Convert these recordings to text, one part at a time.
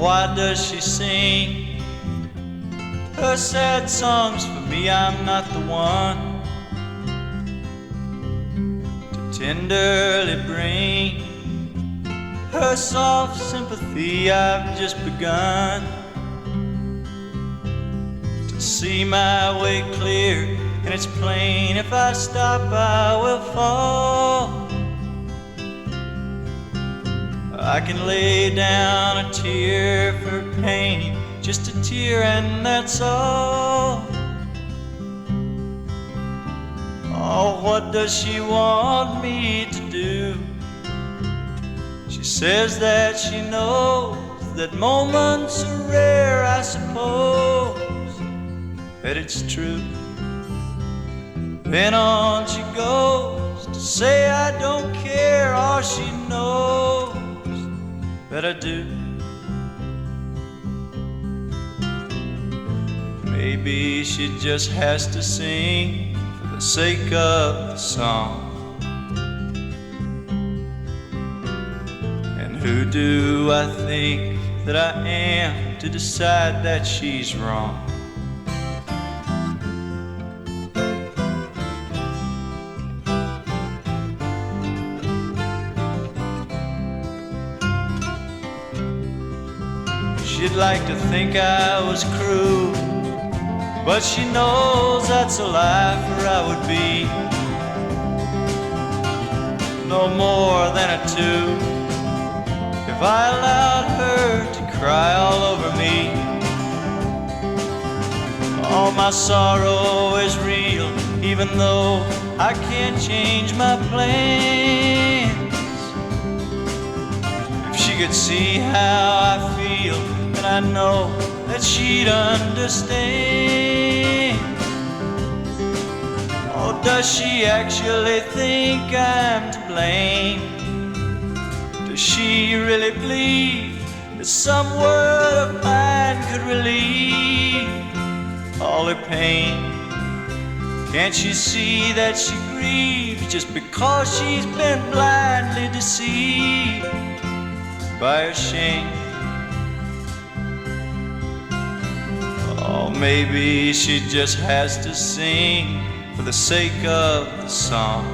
why does she sing her sad songs for me? I'm not the one to tenderly bring her soft sympathy. I've just begun to see my way clear, and it's plain if I stop I will fall. I can lay down a tear for pain, just a tear and that's all. Oh, what does she want me to do? She says that she knows that moments are rare, I suppose that it's true. Then on she goes to say I don't care, all she knows that I do. Maybe she just has to sing for the sake of the song. And who do I think that I am to decide that she's wrong? She'd like to think I was cruel, but she knows that's a lie, for I would be no more than a two if I allowed her to cry all over me. All my sorrow is real, even though I can't change my plans. If she could see how I feel, and I know that she'd understand. Oh, does she actually think I'm to blame? Does she really believe that some word of mine could relieve all her pain? Can't she see that she grieves just because she's been blindly deceived by her shame? Oh, maybe she just has to sing for the sake of the song.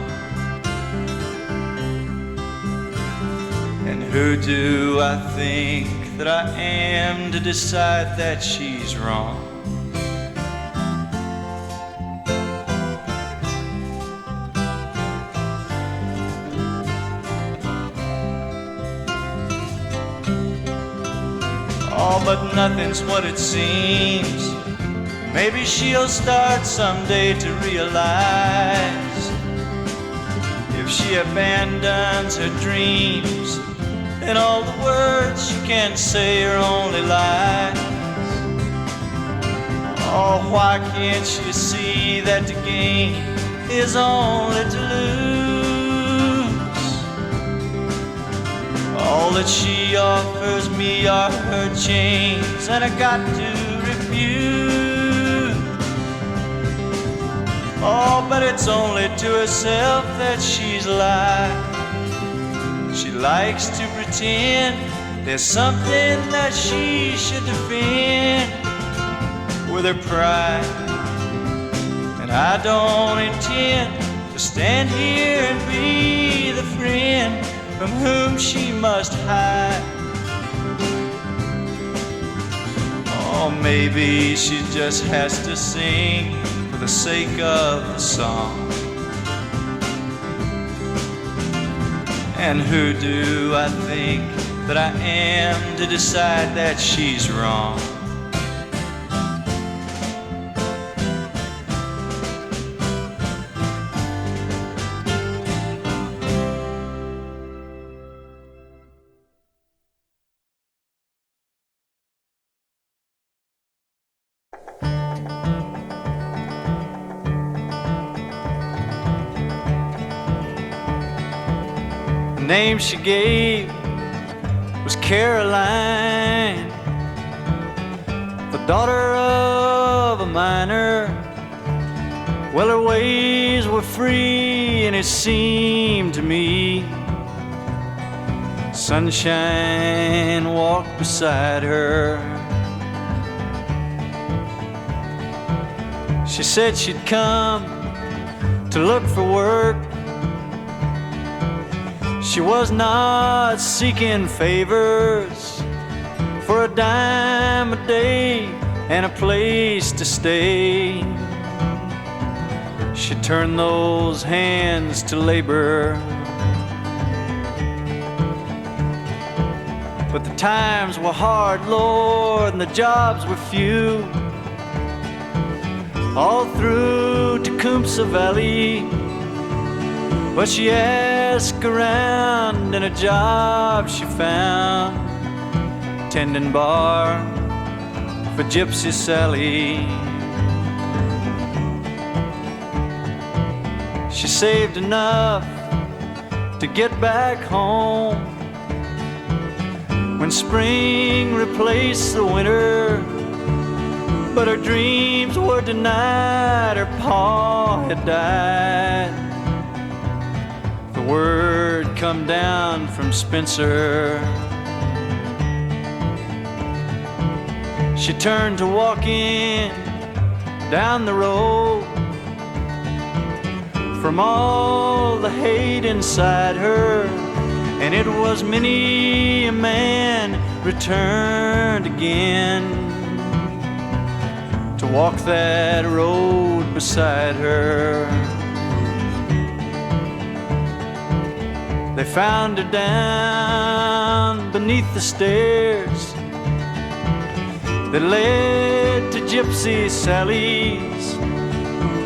And who do I think that I am to decide that she's wrong? Oh, but nothing's what it seems. Maybe she'll start someday to realize if she abandons her dreams, then all the words she can say are only lies. Oh, why can't she see that to gain is only to lose? All that she offers me are her chains, and I got to refuse. Oh, but it's only to herself that she's lied. She likes to pretend there's something that she should defend with her pride. And I don't intend to stand here and be the friend from whom she must hide. Oh, maybe she just has to sing for the sake of the song. And who do I think that I am to decide that she's wrong? The name she gave was Caroline, the daughter of a miner. Well, her ways were free, and it seemed to me Sunshine walked beside her. She said she'd come to look for work. She was not seeking favors for a dime a day and a place to stay. She turned those hands to labor, but the times were hard, Lord, and the jobs were few. All through Tecumseh Valley, but she asked around, and a job she found, tending bar for Gypsy Sally. She saved enough to get back home when spring replaced the winter, but her dreams were denied. Her pa had died. The word come down from Spencer. She turned to walking down the road from all the hate inside her, and it was many a man returned again to walk that road beside her. They found her down beneath the stairs that led to Gypsy Sally's.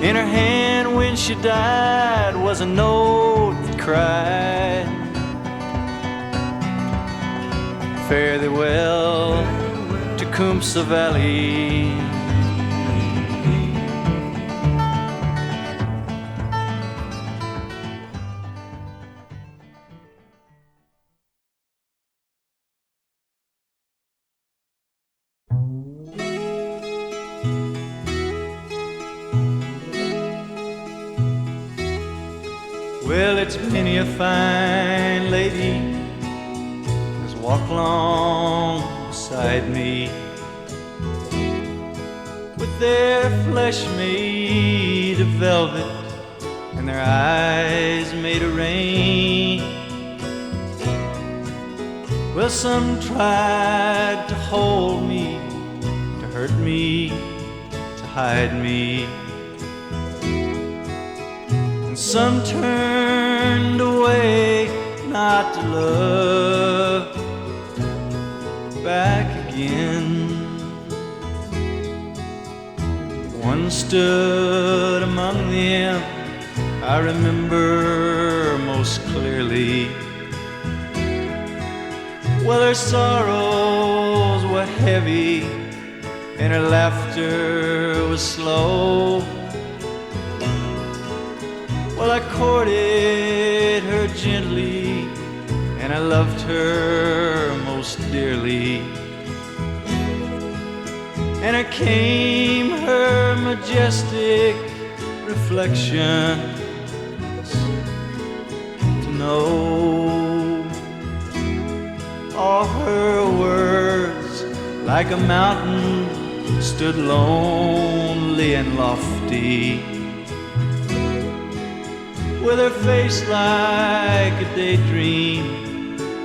In her hand when she died was a note that cried, fare thee well, Tecumseh Valley. Well, it's many a fine lady has walked along beside me, with their flesh made of velvet and their eyes made of rain. Well, some tried to hold me, to hurt me, to hide me, and some turned away not to love back again. One stood among them I remember most clearly. Well, her sorrows were heavy and her laughter was slow. Well, I courted her gently and I loved her most dearly. And I came her majestic reflections to know. All her words like a mountain stood lonely and lofty, with her face like a daydream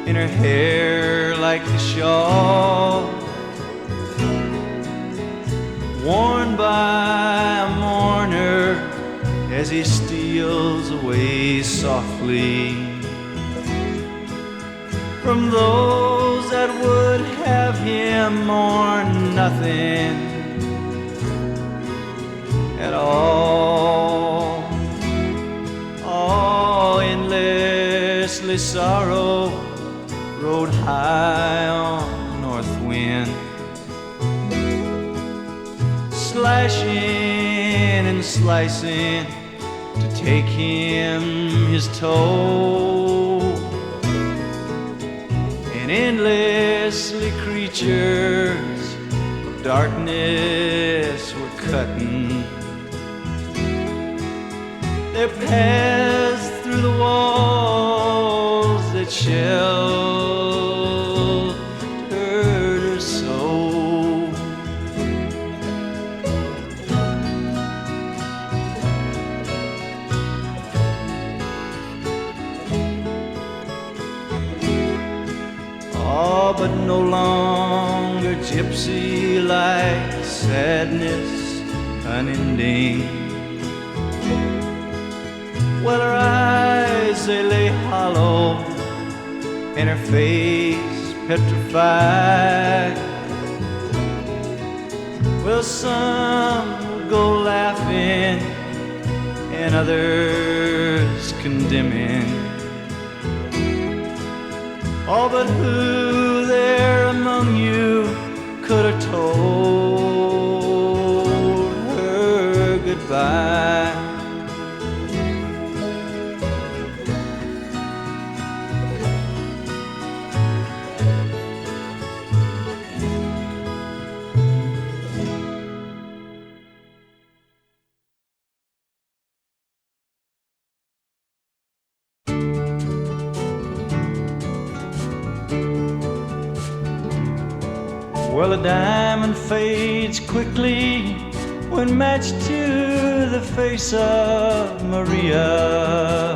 and her hair like the shawl worn by a mourner as he steals away softly from those that would have him mourn nothing at all. Oh, endlessly sorrow rode high on the north wind, slashing and slicing to take him his toll. And endlessly creatures of darkness were cutting their paths through the walls that shelter tipsy like sadness unending. Well, her eyes, they lay hollow, and her face petrified. Well, some will go laughing and others condemning. Oh, but who there among you could have told her goodbye? Well, a diamond fades quickly when matched to the face of Maria.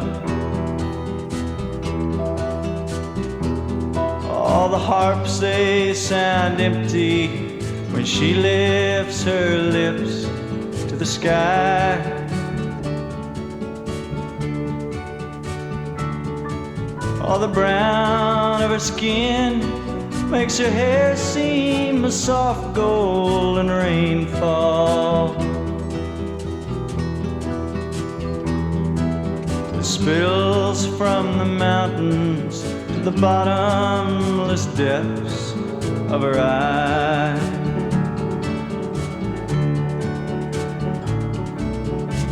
All the harps, they sound empty when she lifts her lips to the sky. All the brown of her skin makes her hair seem a soft golden rainfall. It spills from the mountains to the bottomless depths of her eyes.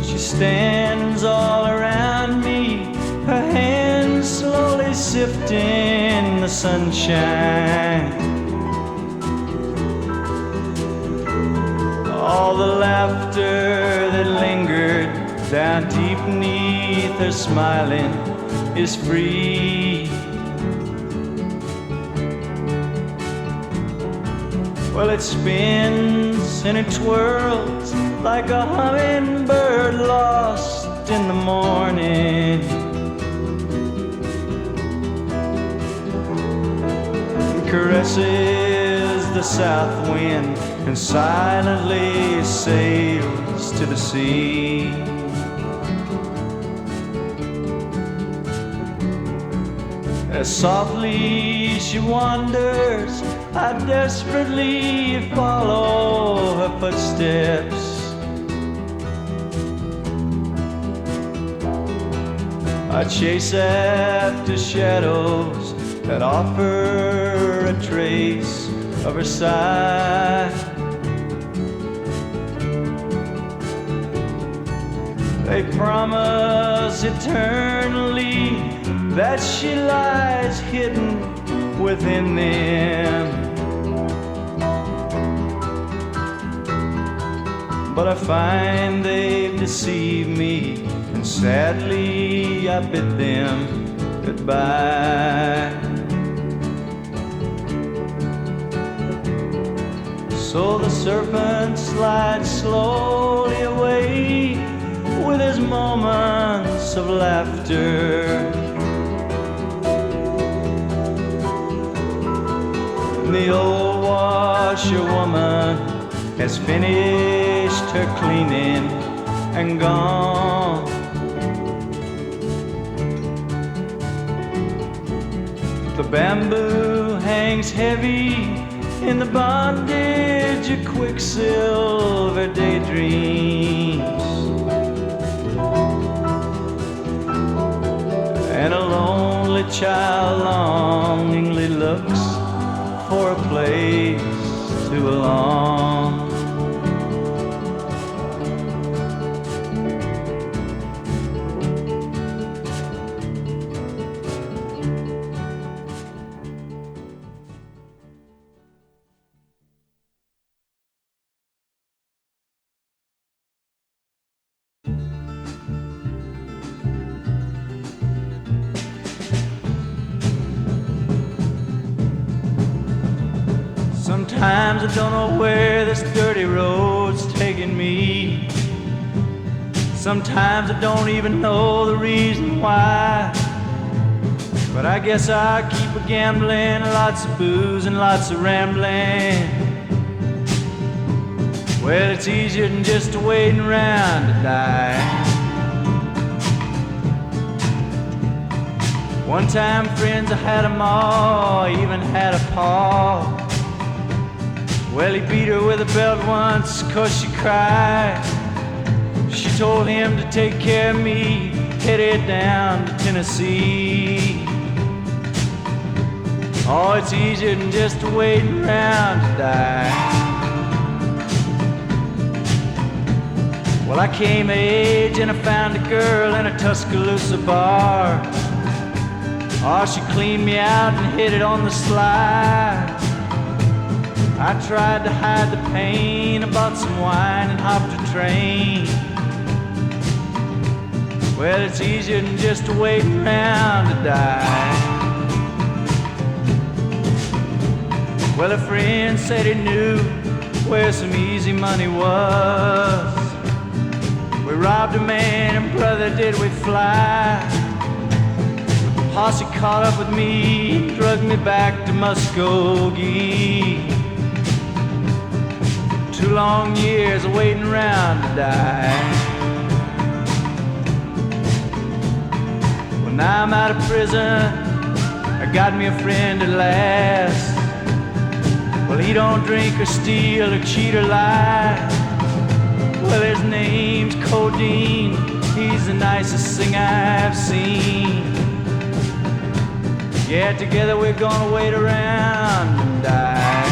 She stands all around me, her hands slowly sifting the sunshine. All the laughter that lingered down deep beneath her smiling is free. Well, it spins and it twirls like a hummingbird lost in the morning. Caresses the south wind and silently sails to the sea. As softly she wanders, I desperately follow her footsteps. I chase after shadows that offer a trace of her side. They promise eternally that she lies hidden within them. But I find they've deceived me, and sadly I bid them goodbye. So the serpent slides slowly away with his moments of laughter. And the old washerwoman has finished her cleaning and gone. The bamboo hangs heavy in the bondage of Quicksilver daydreams, and a lonely child longingly looks for a place to belong. Sometimes I don't know where this dirty road's taking me. Sometimes I don't even know the reason why. But I guess I keep a gambling, lots of booze and lots of rambling. Well, it's easier than just waiting around to die. One time, friends, I had 'em all, I even had a paw. Well, he beat her with a belt once 'cause she cried. She told him to take care of me, headed down to Tennessee. Oh, it's easier than just waiting around to die. Well, I came of age and I found a girl in a Tuscaloosa bar. Oh, she cleaned me out and hit it on the slide. I tried to hide the pain, I bought some wine and hopped a train. Well, it's easier than just waiting around to die. Well, a friend said he knew where some easy money was. We robbed a man and brother did we fly. The posse caught up with me, drugged me back to Muskogee. 2 long years of waiting around to die. Well, now I'm out of prison, I got me a friend at last. Well, he don't drink or steal or cheat or lie. Well, his name's Codeine, he's the nicest thing I've seen. Yeah, together we're gonna wait around and die.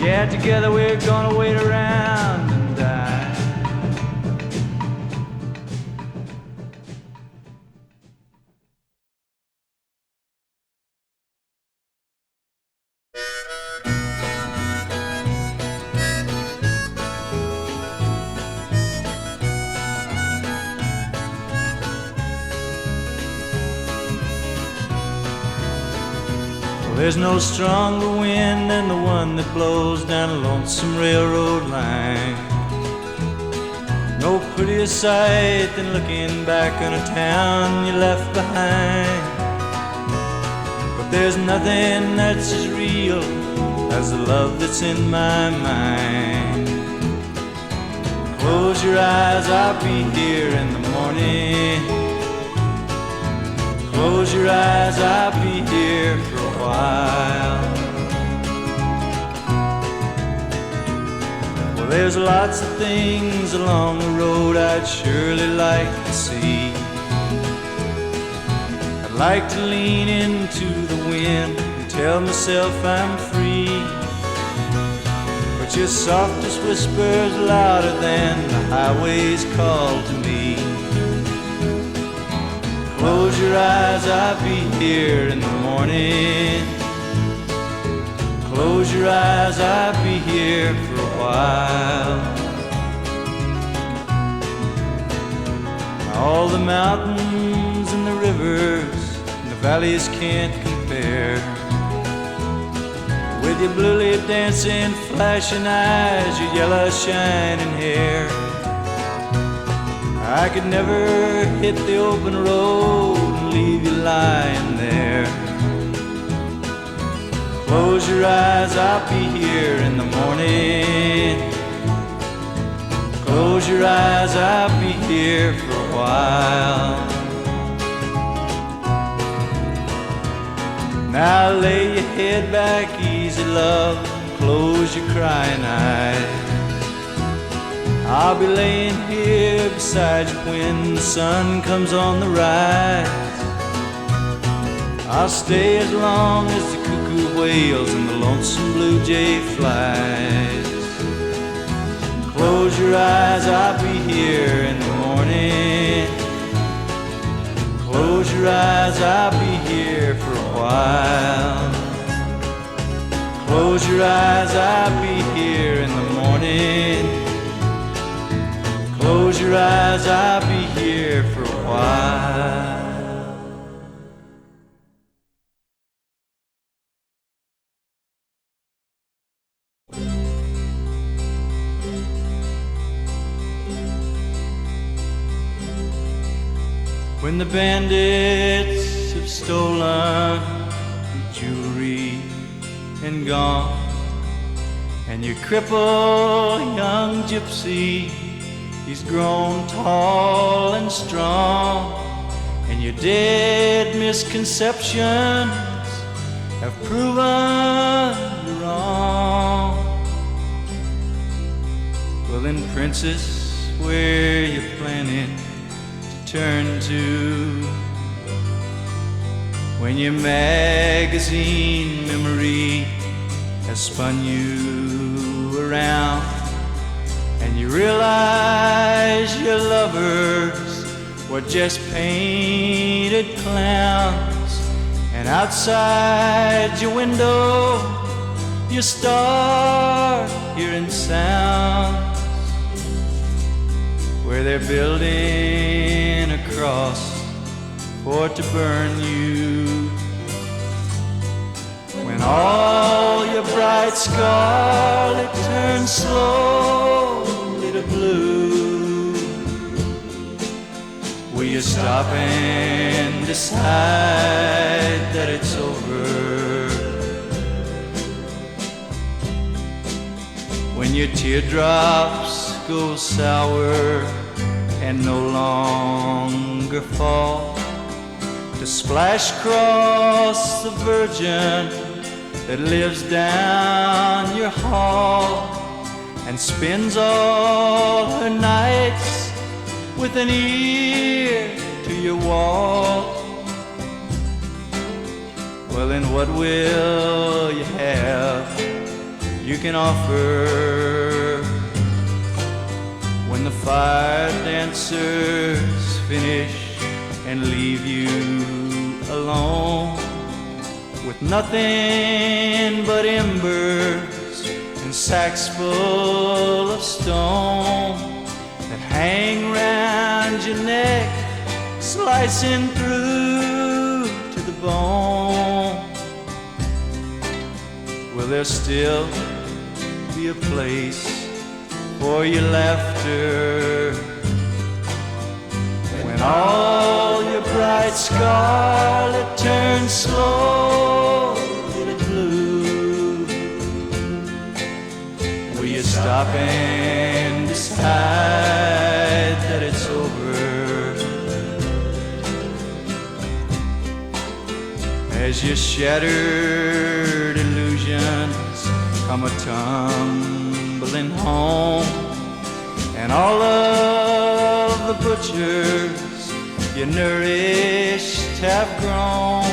Yeah, together we're gonna wait around and die. There's no stronger wind than the one that blows down a lonesome railroad line. No prettier sight than looking back on a town you left behind. But there's nothing that's as real as the love that's in my mind. Close your eyes, I'll be here in the morning. Close your eyes, I'll be here for a while. Well, there's lots of things along the road I'd surely like to see. I'd like to lean into the wind and tell myself I'm free. But your softest whisper's louder than the highway's call to me. Close your eyes, I'll be here in the morning. Close your eyes, I'll be here for a while. All the mountains and the rivers and the valleys can't compare with your blue-lit dancing, flashing eyes, your yellow shining hair. I could never hit the open road and leave you lying there. Close your eyes, I'll be here in the morning. Close your eyes, I'll be here for a while. Now lay your head back easy, love, and close your crying eyes. I'll be laying here beside you when the sun comes on the rise. I'll stay as long as the cuckoo wails and the lonesome blue jay flies. Close your eyes, I'll be here in the morning. Close your eyes, I'll be here for a while. Close your eyes, I'll be here in the morning. Close your eyes, I'll be here for a while. When the bandits have stolen jewelry and gone And your crippled young gypsy, he's grown tall and strong. And your dead misconceptions have proven you wrong. Well then, princess, where you planning to turn to when your magazine memory has spun you around, and you realize your lovers were just painted clowns, and outside your window you start hearing sounds where they're building a cross for to burn you. When all your bright scarlet turns slowly to blue, will you stop and decide that it's over? When your teardrops go sour and no longer fall to splash across the Virgin that lives down your hall and spends all her nights with an ear to your wall. Well then, what will you have you can offer when the fire dancers finish and leave you alone with nothing but embers and sacks full of stone that hang round your neck, slicing through to the bone? Will there still be a place for your laughter when all your bright scarlet turns slowly to blue? Will you stop and decide that it's over as your shattered illusions come a-tumbling home, and all of the butchers you nourished have grown,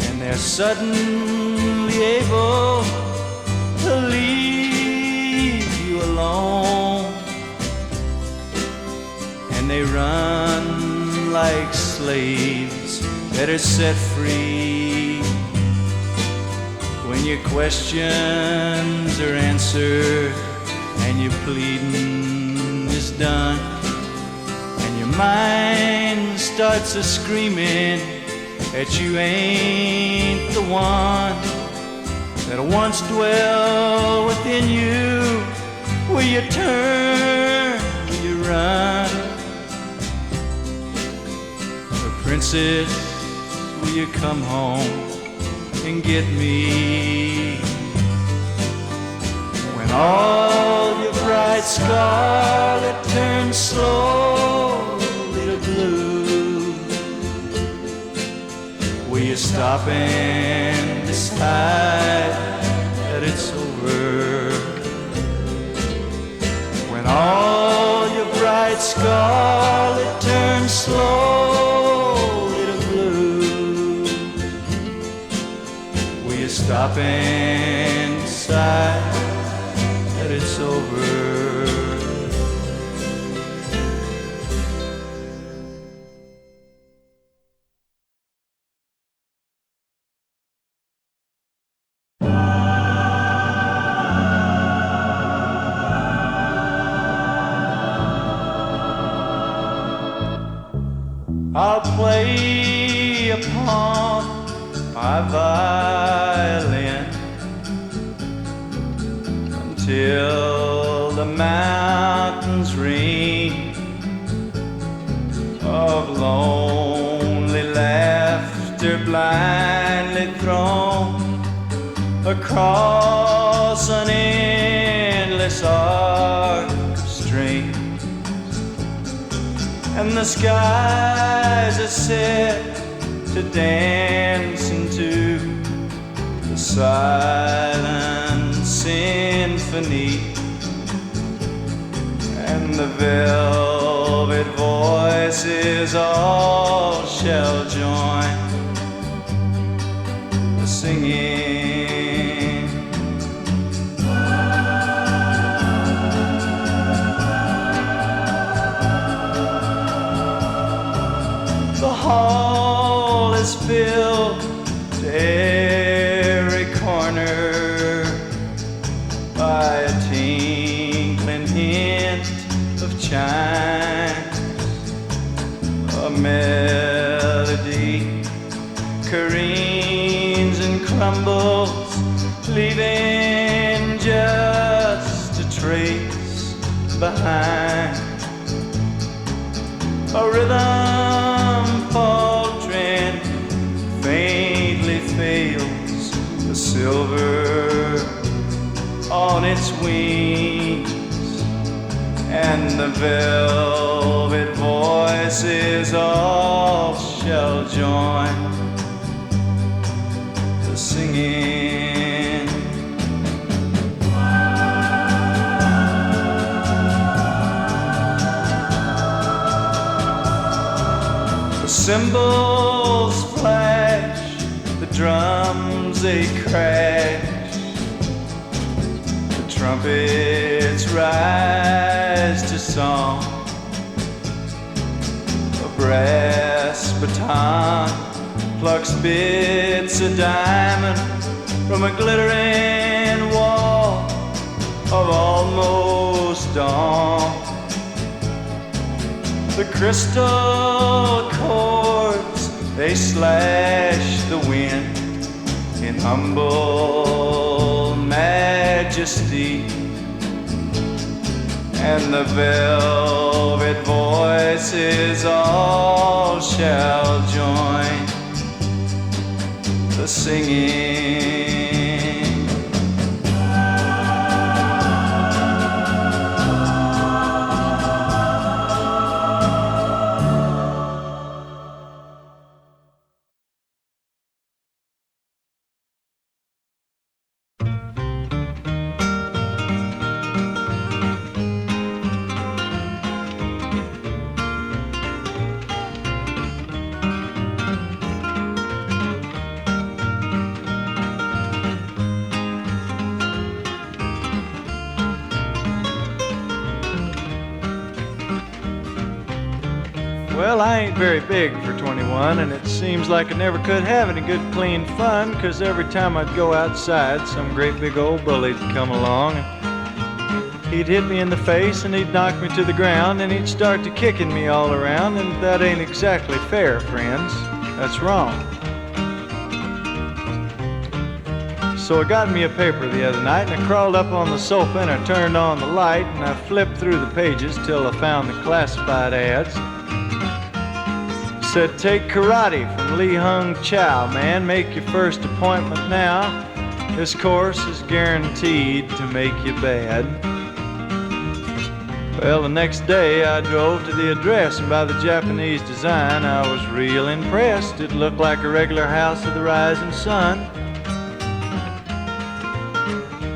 and they're suddenly able to leave you alone, and they run like slaves that are set free when your questions are answered and your pleading is done, and your mind starts a screaming that you ain't the one that once dwelled within you. Will you turn, will you run? Or princess, will you come home and get me when all your bright scarlet turns slowly to blue? Will you stop and decide that it's over when all your bright scarlet turns slowly to blue? Will you stop and decide that it's over? I'll play upon my violin until the mountains ring of lonely laughter blindly thrown across across an endless arc of streams, and the skies are set to dance into the silent symphony, and the velvet voices all shall join the singing. The hall is filled to every corner by a tinkling hint of chimes, a melody careens and crumbles, leaving just a trace behind. A rhythm faltering faintly fails, the silver on its wings, and the velvet voices all shall join the singing. The cymbals flash, the drums they crash, the trumpets rise to song. A brass baton plucks bits of diamond from a glittering wall of almost dawn. The crystal chords, they slash the wind in humble majesty, and the velvet voices all shall join the singing. Well, I ain't very big for 21, and it seems like I never could have any good clean fun, 'cause every time I'd go outside, some great big old bully'd come along, and he'd hit me in the face, and he'd knock me to the ground, and he'd start to kicking me all around, and that ain't exactly fair, friends. That's wrong. So I got me a paper the other night, and I crawled up on the sofa, and I turned on the light, and I flipped through the pages till I found the classified ads. Said, take karate from Lee Hung Chow, man, make your first appointment now. This course is guaranteed to make you bad. Well, the next day I drove to the address, and by the Japanese design I was real impressed. It looked like a regular house of the rising sun.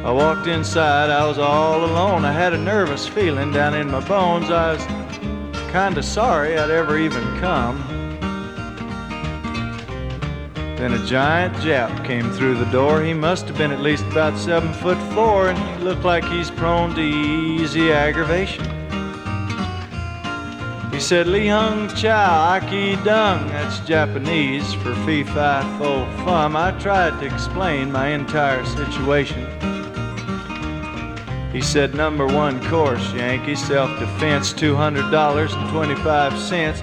I walked inside, I was all alone. I had a nervous feeling down in my bones. I was kinda sorry I'd ever even come. Then a giant Jap came through the door. He must have been at least about 7'4", and he looked like he's prone to easy aggravation. He said, Lee Hung Chow, Aki Dung. That's Japanese for fee, fi, fo, fum. I tried to explain my entire situation. He said, number one course, Yankee, self-defense, $200.25.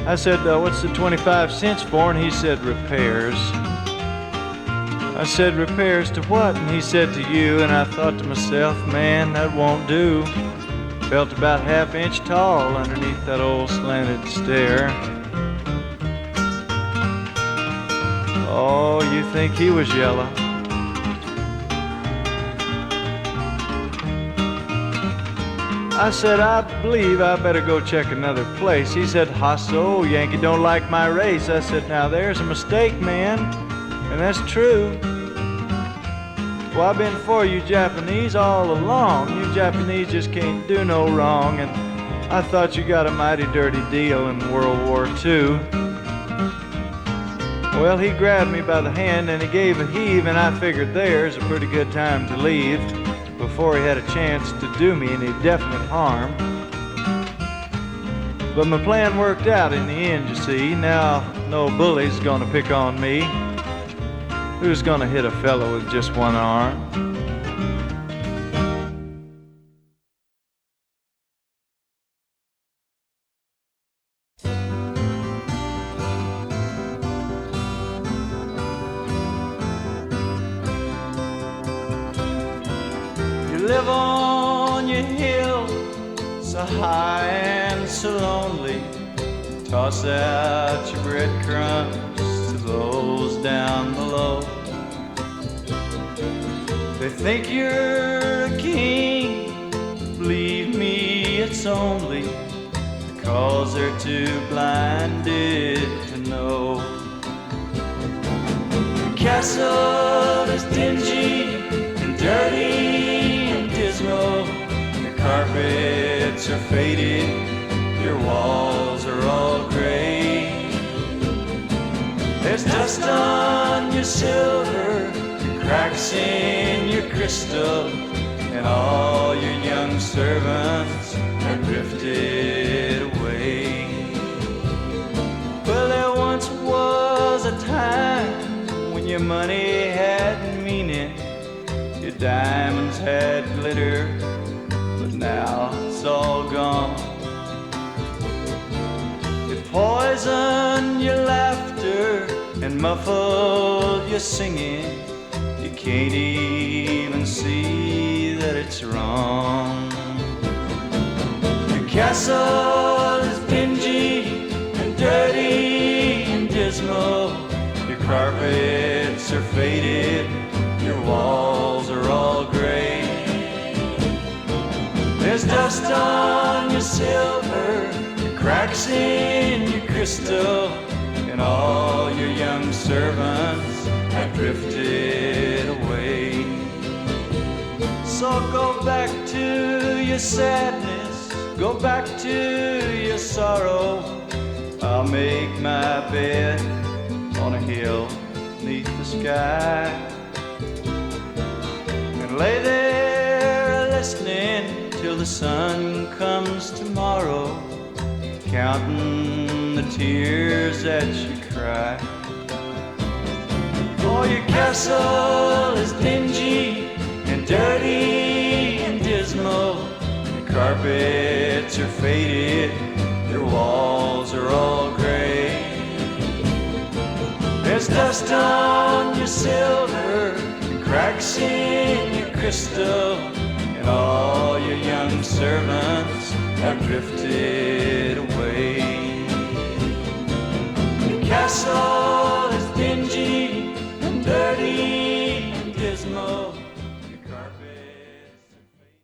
I said, what's the 25 cents for? And he said, repairs. I said, repairs to what? And he said, to you. And I thought to myself, man, that won't do. Felt about half-inch tall underneath that old slanted stare. Oh, you think he was yellow? I said, I believe I better go check another place. He said, "Hasso, Yankee don't like my race." I said, "Now there's a mistake, man, and that's true. Well, I've been for you Japanese all along. You Japanese just can't do no wrong, and I thought you got a mighty dirty deal in World War II." Well, he grabbed me by the hand and he gave a heave, and I figured there's a pretty good time to leave before he had a chance to do me any definite harm. But my plan worked out in the end, you see. Now no bully's gonna pick on me. Who's gonna hit a fellow with just one arm? You live on your hill, so high and so lonely. Toss out your breadcrumbs to those down below. They think you're a king. Believe me, it's only because they're too blinded to know. The castle is dingy and dirty and dismal. The carpets are faded, your walls are all gray. There's dust on your silver, cracks in your crystal, and all your young servants have drifted away. Well, there once was a time when your money had meaning, your diamonds had glitter, but now it's all gone. It poisoned your laughter and muffled your singing. You can't even see that it's wrong. Your castle is dingy and dirty and dismal. Your carpets are faded, your walls are all gray. There's dust on your silver, cracks in your crystal, and all your young servants have drifted away. So go back to your sadness, go back to your sorrow. I'll make my bed on a hill beneath the sky and lay there listening till the sun comes tomorrow, counting the tears that you cry. Oh, your castle is dingy and dirty and dismal. Your carpets are faded, your walls are all gray. There's dust on your silver, cracks in your crystal, and all your young servants have drifted away. Your castle is dingy and dirty and dismal. Your carpets are faded.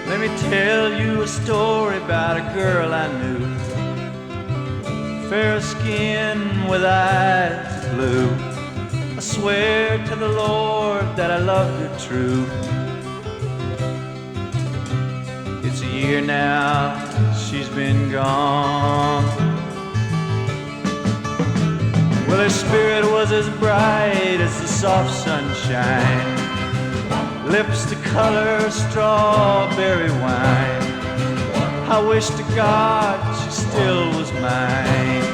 Let me tell you a story about a girl I knew, fair skin with eyes of blue. I swear to the Lord that I loved her true. It's a year now she's been gone. Well, her spirit was as bright as the soft sunshine, lips the color strawberry wine. I wish to God she still was mine,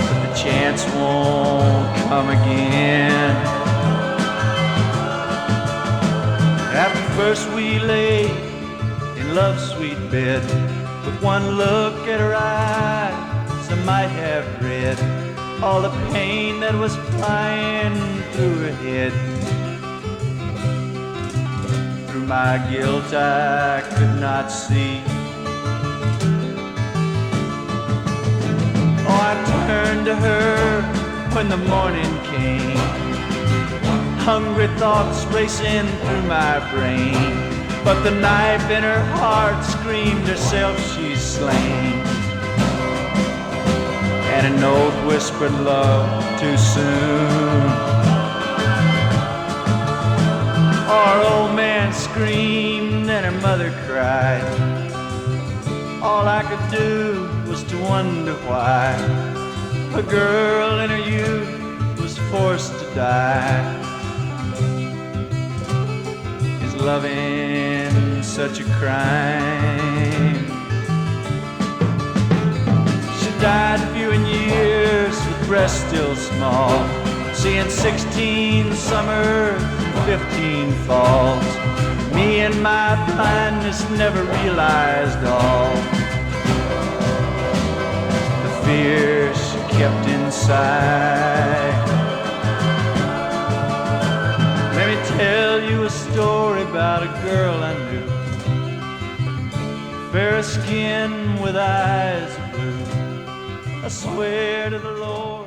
but the chance won't come again. After first we lay in love's sweet bed, with one look at her eyes I might have read all the pain that was flying through her head. My guilt I could not see, I turned to her when the morning came. Hungry thoughts racing through my brain, but the knife in her heart screamed herself she's slain. And an oath whispered love too soon. Our old man screamed and her mother cried. All I could do was to wonder why a girl in her youth was forced to die. Is loving such a crime? She died a few in years with breasts still small, seeing 16 summers and 15 falls. Me and my blindness never realized all the fear she kept inside. Let me tell you a story about a girl I knew, fair skin with eyes of blue. I swear to the Lord